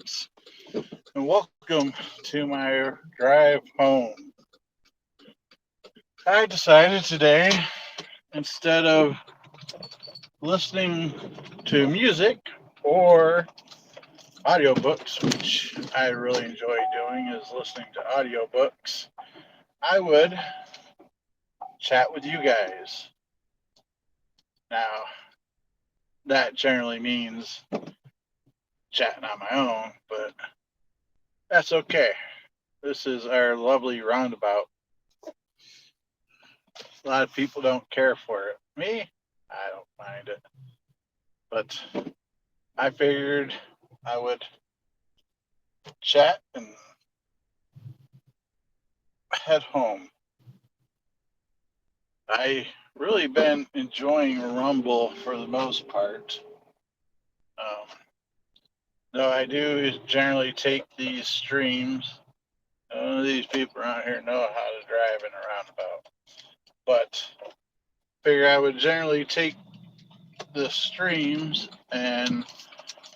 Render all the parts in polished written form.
folks, and welcome to my drive home. I decided today, instead of listening to music or audiobooks, which I really enjoy doing, is listening to audiobooks, I would chat with you guys. Now, that generally means chatting on my own, but that's okay. This is our lovely roundabout. A lot of people don't care for it. Me, I don't mind it. But I figured I would chat and head home. I really been enjoying Rumble for the most part. Um, though I do generally take these streams. None of these people around here know how to drive in a roundabout. But figure I would generally take the streams and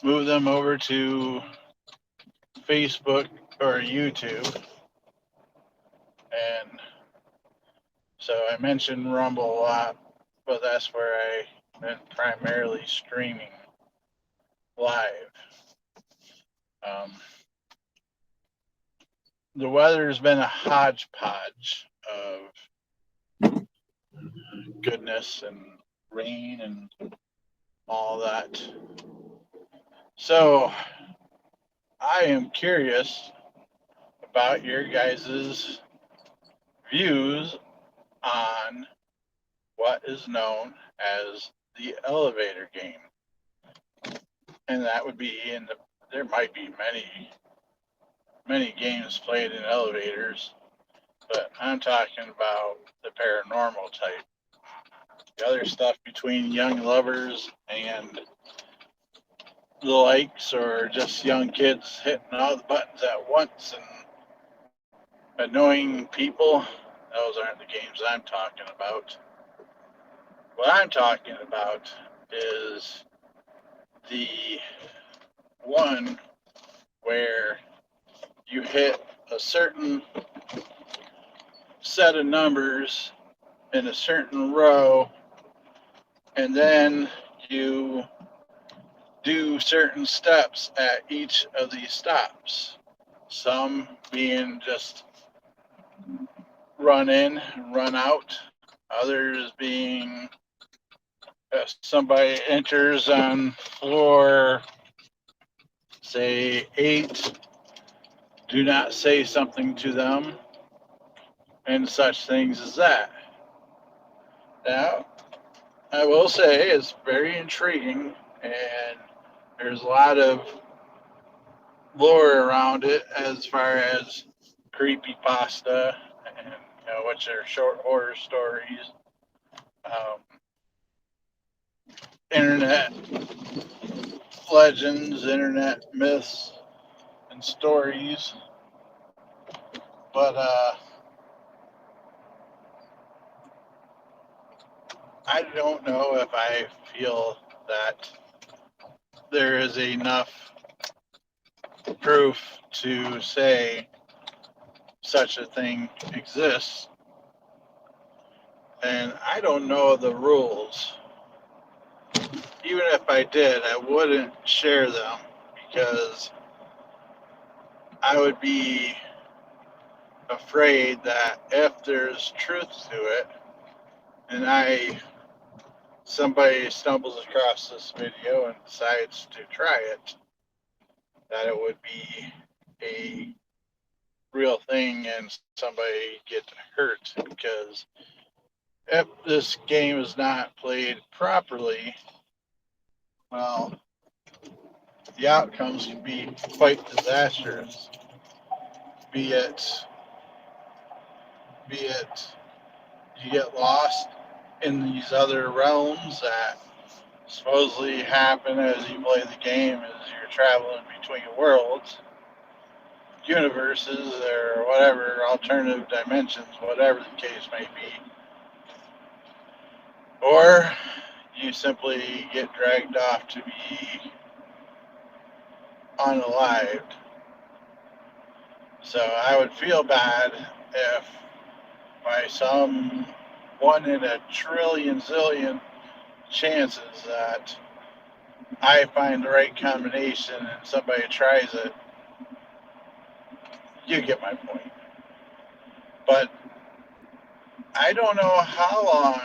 move them over to Facebook or YouTube. And so I mentioned Rumble a lot, but that's where I been primarily streaming live. Um, the weather's been a hodgepodge of goodness and rain and all that. So I am curious about your guys' views on what is known as the elevator game. And that would be there might be many games played in elevators, but I'm talking about the paranormal type. The other stuff between young lovers and the likes, or just young kids hitting all the buttons at once and annoying people, those aren't the games I'm talking about. What I'm talking about is the one where you hit a certain set of numbers in a certain row, and then you do certain steps at each of these stops. Some being just run in, run out, others being somebody enters on floor, say 8, do not say something to them, and such things as that. Now, I will say it's very intriguing, and there's a lot of lore around it as far as creepy pasta and which are short horror stories, um, internet legends, internet myths, and stories. But I don't know if I feel that there is enough proof to say such a thing exists. And I don't know the rules. Even if I did, I wouldn't share them because I would be afraid that if there's truth to it, and somebody stumbles across this video and decides to try it, that it would be a real thing and somebody get hurt, because if this game is not played properly, well, the outcomes can be quite disastrous. Be it be it you get lost in these other realms that supposedly happen as you play the game, as you're traveling between worlds, universes, or whatever, alternative dimensions, whatever the case may be. Or you simply get dragged off to be unalived. So I would feel bad if by some 1 in a trillion zillion chances that I find the right combination and somebody tries it. You get my point. But I don't know how long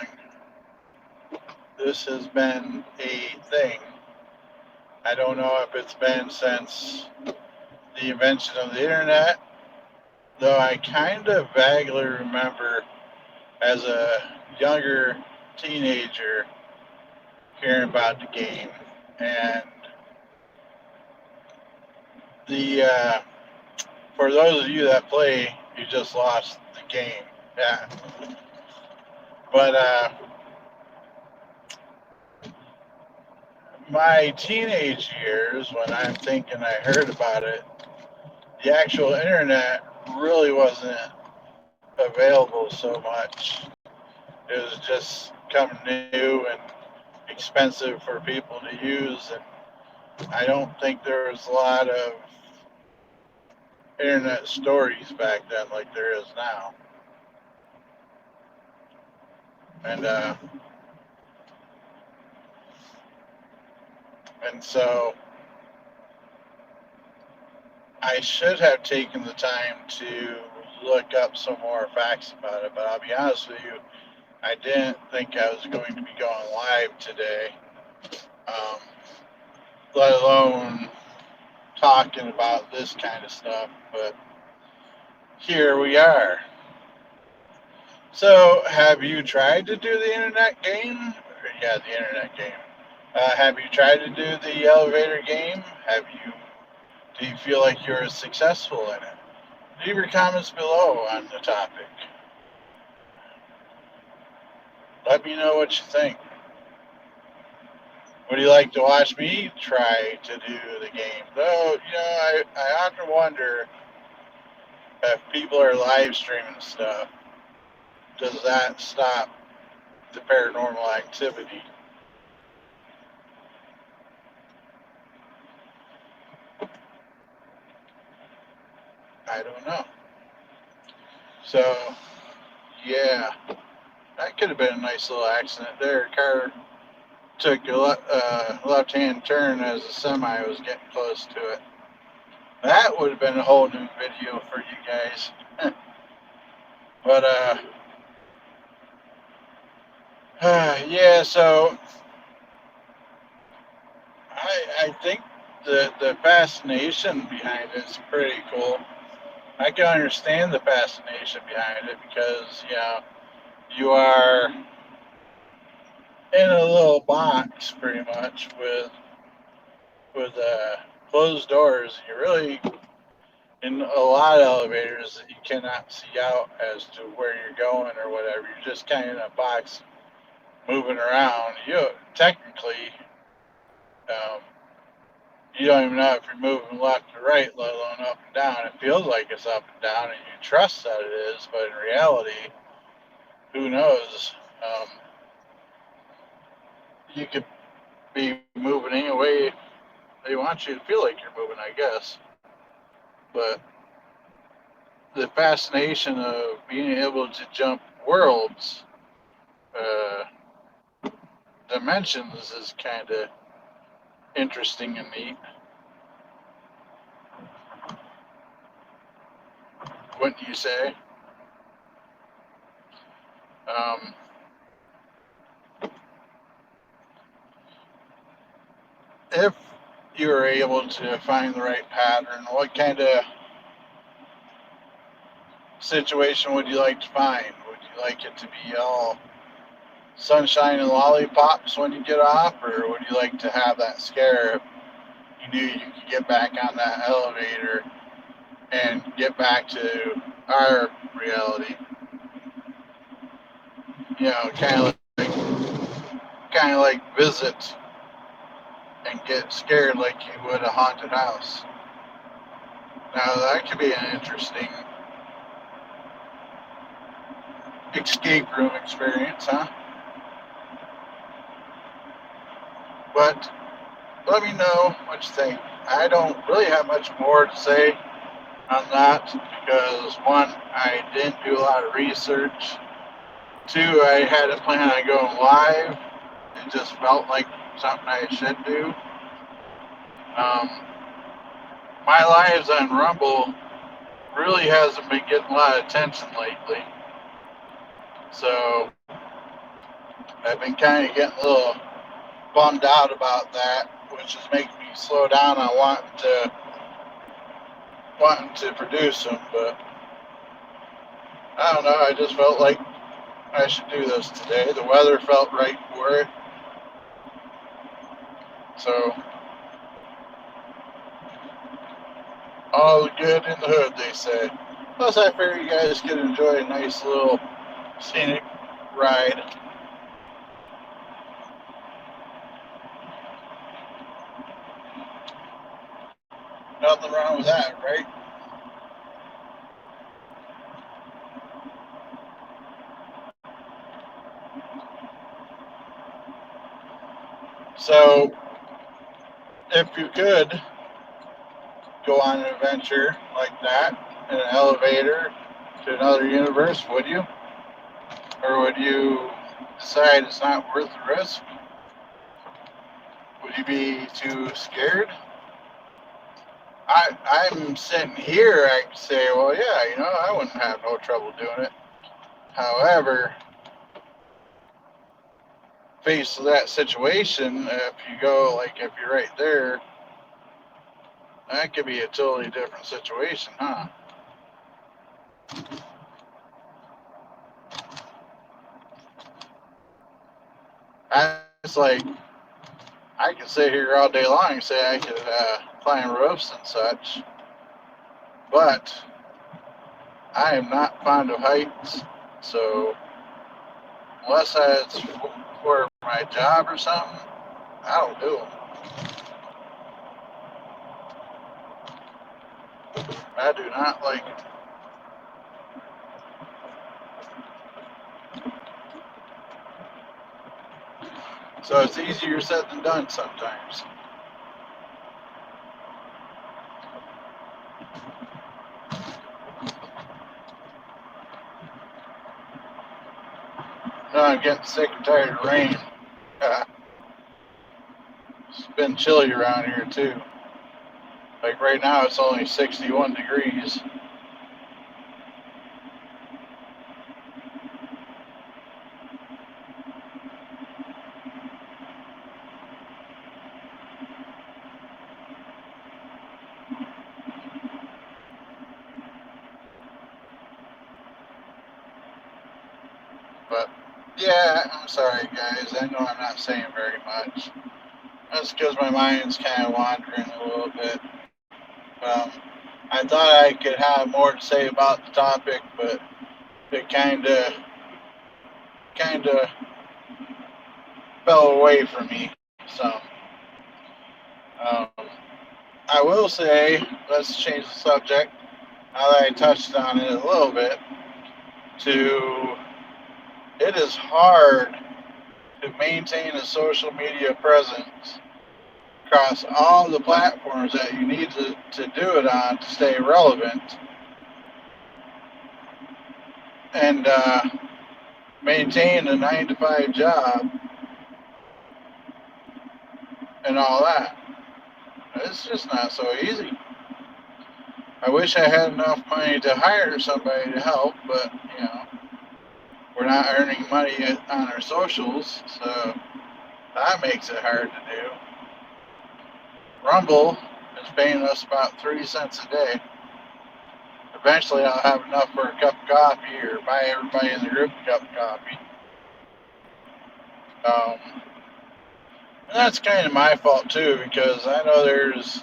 this has been a thing. I don't know if it's been since the invention of the internet, though I kind of vaguely remember as a younger teenager hearing about the game. And the for those of you that play, you just lost the game. Yeah. But my teenage years, when I'm thinking I heard about it, the actual internet really wasn't available so much. It was just coming new and expensive for people to use, and I don't think there was a lot of internet stories back then like there is now. And and so I should have taken the time to look up some more facts about it, but I'll be honest with you, I didn't think I was going to be going live today, um, let alone talking about this kind of stuff. But here we are. So, have you tried to do the internet game? Yeah, the internet game. Have you tried to do the elevator game? Have you? Do you feel like you're successful in it? Leave your comments below on the topic. Let me know what you think. Would you like to watch me try to do the game? Though, I often wonder if people are live streaming stuff, does that stop the paranormal activity? I don't know. So, yeah, that could have been a nice little accident there. Car took a left-hand turn as the semi was getting close to it. That would have been a whole new video for you guys. But yeah. So I think the fascination behind it is pretty cool. I can understand the fascination behind it because you are in a little box pretty much with closed doors. You really in a lot of elevators that you cannot see out as to where you're going or whatever. You're just kind of in a box moving around. You technically, um, you don't even know if you're moving left or right, let alone up and down. It feels like it's up and down, and you trust that it is, but in reality, who knows? You could be moving any way they want you to feel like you're moving, I guess. But the fascination of being able to jump worlds, uh, dimensions, is kind of interesting and neat, wouldn't you say? Um, if you were able to find the right pattern, what kind of situation would you like to find? Would you like it to be all sunshine and lollipops when you get off, or would you like to have that scare if you knew you could get back on that elevator and get back to our reality? Kind of like visit and get scared like you would a haunted house. Now that could be an interesting escape room experience, huh? But let me know what you think. I don't really have much more to say on that because one, I didn't do a lot of research. Two, I hadn't planned on going live. It just felt like something I should do. Um, my lives on Rumble really hasn't been getting a lot of attention lately. So I've been kind of getting a little bummed out about that, which is making me slow down on wanting to produce them. But I don't know. I just felt like I should do this today. The weather felt right for it. So all the good in the hood, they say. Plus, I figure you guys could enjoy a nice little scenic ride. Nothing wrong with that, right? So, if you could go on an adventure like that in an elevator to another universe, would you? Or would you decide it's not worth the risk? Would you be too scared? I'm sitting here, I could say, well, yeah, I wouldn't have no trouble doing it. However, faced with that situation, if you go, like, if you're right there, that could be a totally different situation, huh? It's like, I could sit here all day long and say I could climb roofs and such, but I am not fond of heights, so unless it's for my job or something, I don't do them. I do not like it. So it's easier said than done sometimes. No, I'm getting sick and tired of rain. It's been chilly around here too. Like right now, it's only 61 degrees. But yeah, I'm sorry, guys. I know I'm not saying very much. That's because my mind's kind of wandering a little bit. Um, I thought I could have more to say about the topic, but it kind of fell away from me. So um, I will say, let's change the subject. Now that I touched on it a little bit, to it is hard to maintain a social media presence across all the platforms that you need to do it on to stay relevant and maintain a 9 to 5 job and all that. It's just not so easy. I wish I had enough money to hire somebody to help, but we're not earning money on our socials, so that makes it hard to do. Rumble is paying us about 3 cents a day. Eventually, I'll have enough for a cup of coffee or buy everybody in the group a cup of coffee. And that's kind of my fault too, because I know there's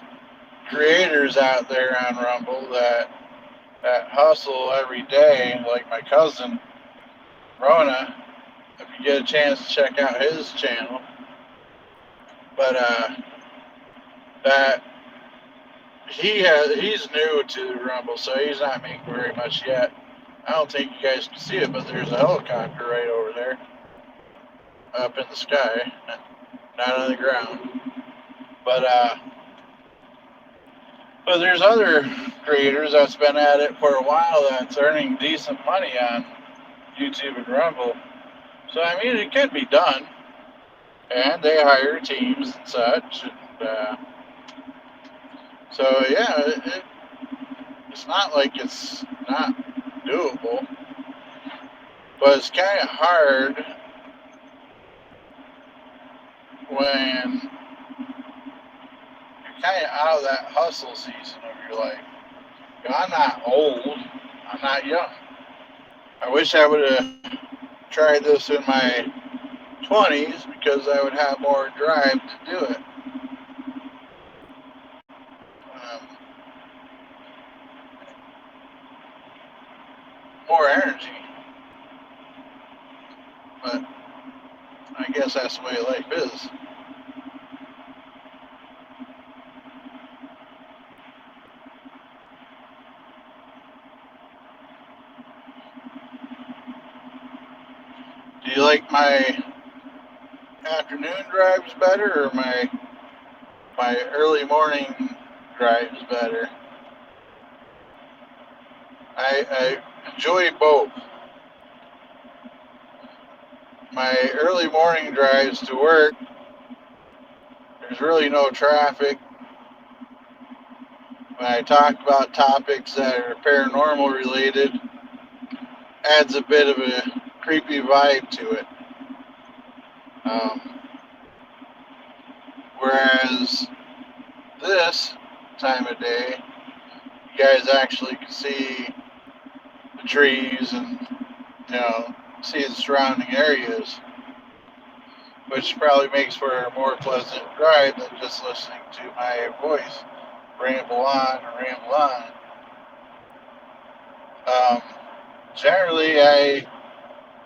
creators out there on Rumble that hustle every day, like my cousin Rona. If you get a chance to check out his channel, but that he's new to Rumble, so he's not making very much yet. I don't think you guys can see it, but there's a helicopter right over there, up in the sky, not on the ground. But But there's other creators that's been at it for a while that's earning decent money on YouTube and Rumble. So I mean, it could be done, and they hire teams and such. And so yeah, it's not like it's not doable, but it's kind of hard when you're kind of out of that hustle season of your life. You know, I'm not old. I'm not young. I wish I would have tried this in my 20s because I would have more drive to do it. More energy. But I guess that's the way life is. Do you like my afternoon drives better or my early morning drives better? I enjoy both. My early morning drives to work, there's really no traffic. When I talk about topics that are paranormal related, adds a bit of a creepy vibe to it. Um, Whereas this time of day, you guys actually can see the trees and see the surrounding areas, which probably makes for a more pleasant drive than just listening to my voice ramble on and ramble on. Um, Generally, I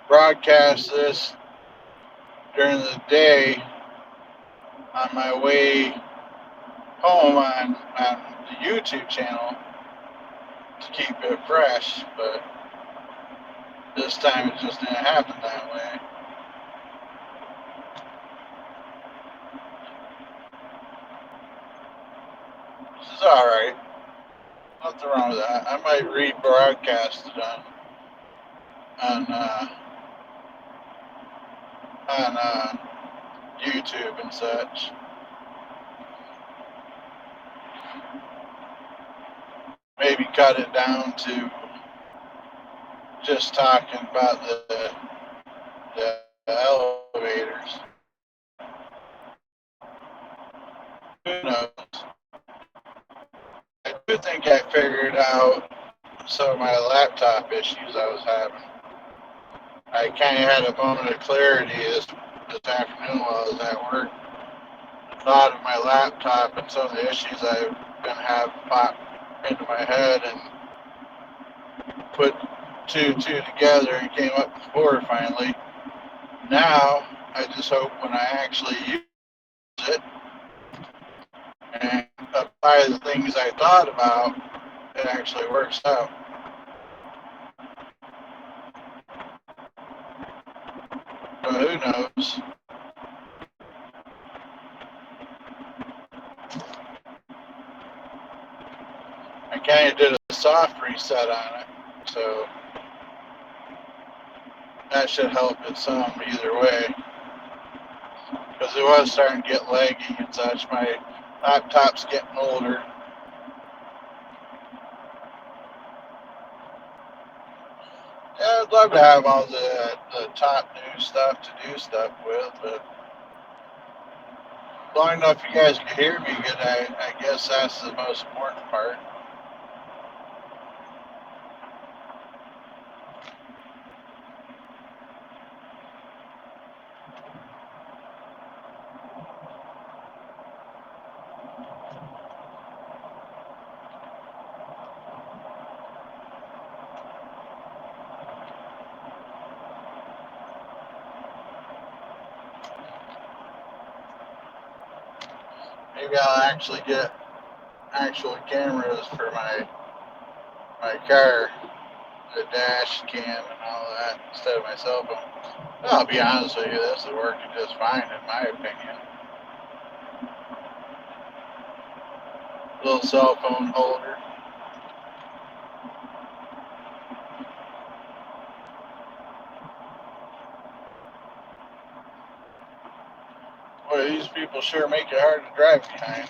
broadcast this during the day on my way home on the YouTube channel to keep it fresh, but this time it just didn't happen that way. This is alright. Nothing wrong with that. I might rebroadcast it on on YouTube and such. Maybe cut it down to just talking about the elevators. Who knows? I do think I figured out some of my laptop issues I was having. I kind of had a moment of clarity this afternoon while I was at work. I thought of my laptop and some of the issues I've been having pop into my head and put two together and came up with four finally. Now I just hope when I actually use it and apply the things I thought about, it actually works out. But who knows? I kind of did a soft reset on it, so that should help it some either way. Because it was starting to get laggy and such. My laptop's getting older. Yeah, I'd love to have all the top new stuff to do stuff with, but long enough you guys can hear me good, I guess that's the most important part. Maybe I'll actually get actual cameras for my car, the dash cam and all that instead of my cell phone. I'll be honest with you, this is working just fine in my opinion. little cell phone holder. Boy, these people sure make it hard to drive behind.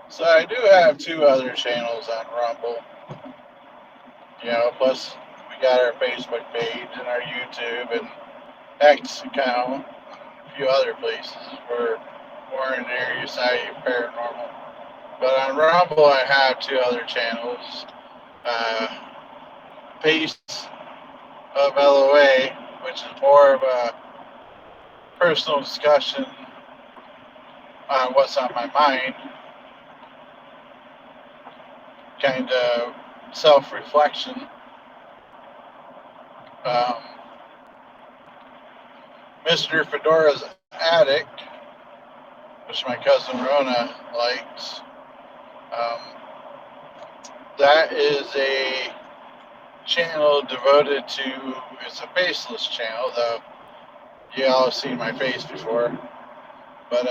So I do have two other channels on Rumble. Plus we got our Facebook page and our YouTube and X account, and a few other places where we're in the area side paranormal. But on Rumble, I have two other channels. Uh, Pace of LOA, which is more of a personal discussion on what's on my mind, kind of self-reflection. Um, Mr. Fedora's Attic, which my cousin Rona likes. Um, that is a channel devoted to, it's a faceless channel, though you all have seen my face before, but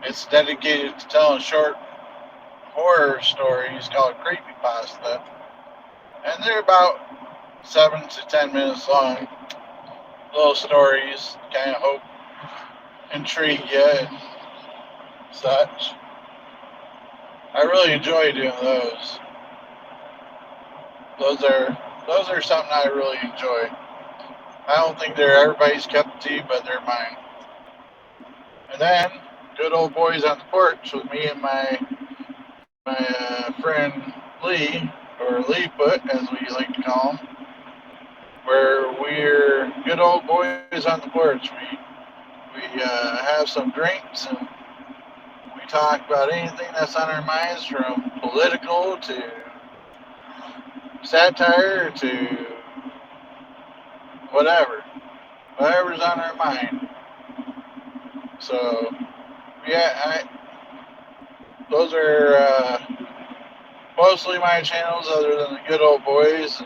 it's dedicated to telling short horror stories called creepypasta, and they're about 7 to 10 minutes long. Little stories, kind of hope intrigue you and such. I really enjoy doing those. Those are something I really enjoy. I don't think they're everybody's cup of tea, but they're mine. And then, good old boys on the porch with me and my friend Lee, or Lee Foot, as we like to call him, where we're good old boys on the porch. We have some drinks and we talk about anything that's on our minds, from political to satire to whatever's on our mind. So yeah, those are mostly my channels, other than the good old boys.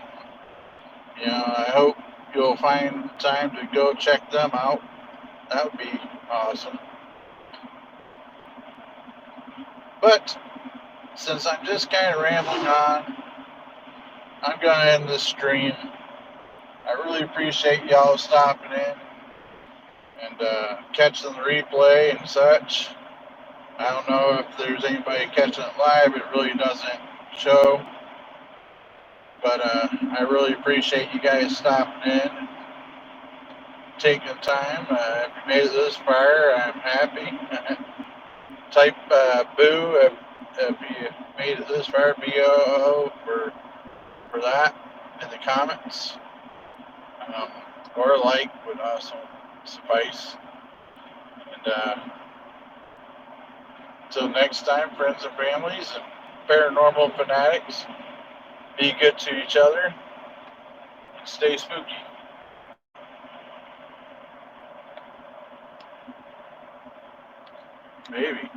And, I hope you'll find time to go check them out. That would be awesome. But since I'm just kind of rambling on, I'm going to end this stream. I really appreciate y'all stopping in and catching the replay and such. I don't know if there's anybody catching it live. It really doesn't show. But I really appreciate you guys stopping in and taking time. If you made it this far, I'm happy. Type boo if you made it this far, BOO for that in the comments. Or like would also suffice. And until next time, friends and families and paranormal fanatics, be good to each other and stay spooky. Maybe.